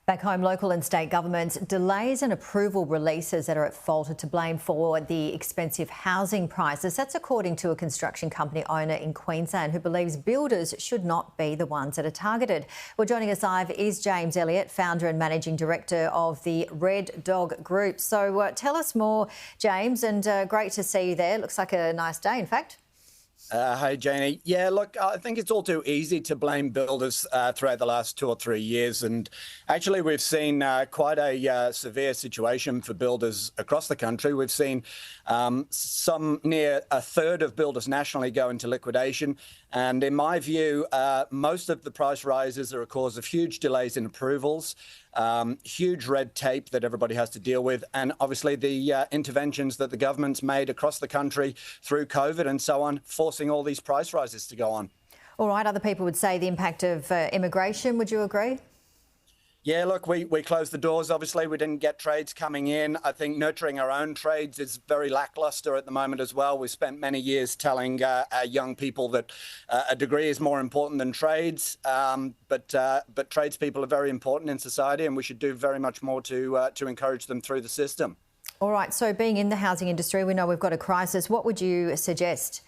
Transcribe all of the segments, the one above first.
Back home, local and state governments delays and approval releases that are at fault are to blame for the expensive housing prices. That's according to a construction company owner in Queensland who believes builders should not be the ones that are targeted. Well, joining us live is James Elliott, founder and managing director of the Red Dog Group. So tell us more, James, and great to see you there. Looks like a nice day, in fact. Hey, Janie. Yeah, look, I think it's all too easy to blame builders throughout the last 2 or 3 years. And actually, we've seen quite a severe situation for builders across the country. We've seen some near a third of builders nationally go into liquidation. And in my view, most of the price rises are a cause of huge delays in approvals, huge red tape that everybody has to deal with, and obviously the interventions that the government's made across the country through COVID and so on, forcing all these price rises to go on. All right, other people would say the impact of immigration. Would you agree? Yeah, look, we closed the doors. Obviously, we didn't get trades coming in. I think nurturing our own trades is very lackluster at the moment as well. We've spent many years telling our young people that a degree is more important than trades, but tradespeople are very important in society, and we should do very much more to encourage them through the system. All right, so being in the housing industry, we know we've got a crisis. What would you suggest?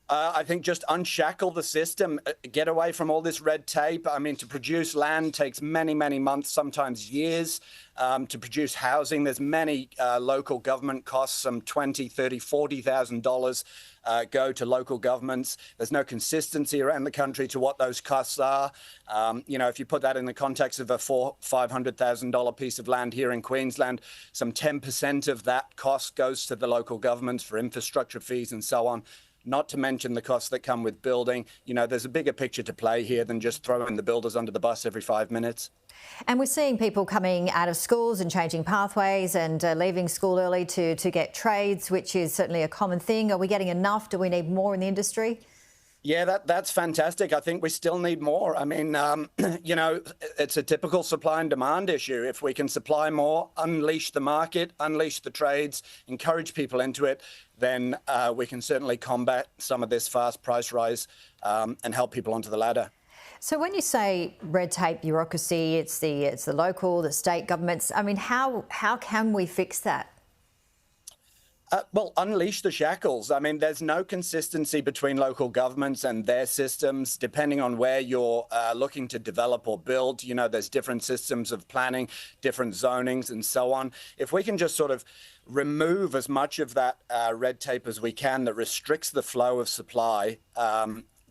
I think just unshackle the system, get away from all this red tape. I mean, to produce land takes many, many months, sometimes years. To produce housing, there's many local government costs, some $20,000, $30,000, $40,000 go to local governments. There's no consistency around the country to what those costs are. If you put that in the context of a $500,000 piece of land here in Queensland, some 10% of that cost goes to the local governments for infrastructure fees and so on. Not to mention the costs that come with building. There's a bigger picture to play here than just throwing the builders under the bus every 5 minutes. And we're seeing people coming out of schools and changing pathways and leaving school early to get trades, which is certainly a common thing. Are we getting enough? Do we need more in the industry? Yeah, that's fantastic. I think we still need more. I mean, it's a typical supply and demand issue. If we can supply more, unleash the market, unleash the trades, encourage people into it, then we can certainly combat some of this fast price rise and help people onto the ladder. So when you say red tape, bureaucracy, it's the local, the state governments. I mean, how can we fix that? Well, unleash the shackles. I mean, there's no consistency between local governments and their systems, depending on where you're looking to develop or build. There's different systems of planning, different zonings and so on. If we can just sort of remove as much of that red tape as we can that restricts the flow of supply,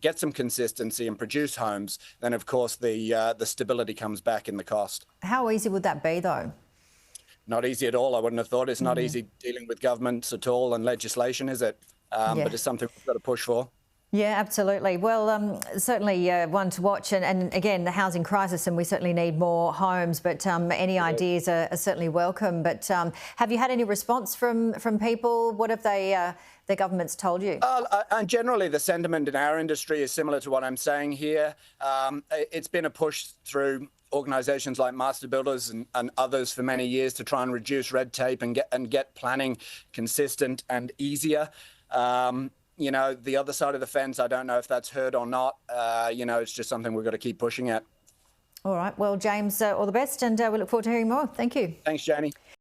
get some consistency and produce homes, then of course the stability comes back in the cost. How easy would that be though? Not easy at all. I wouldn't have thought. It's not easy dealing with governments at all and legislation, is it? But it's something we've got to push for. Yeah, absolutely. Well, certainly one to watch. And again, the housing crisis, and we certainly need more homes, but any ideas are certainly welcome. But have you had any response from people? What have the governments told you? And generally, the sentiment in our industry is similar to what I'm saying here. It's been a push through organisations like Master Builders and others for many years to try and reduce red tape and get planning consistent and easier. The other side of the fence, I don't know if that's heard or not. It's just something we've got to keep pushing at. All right. Well, James, all the best, and we look forward to hearing more. Thank you. Thanks, Janie.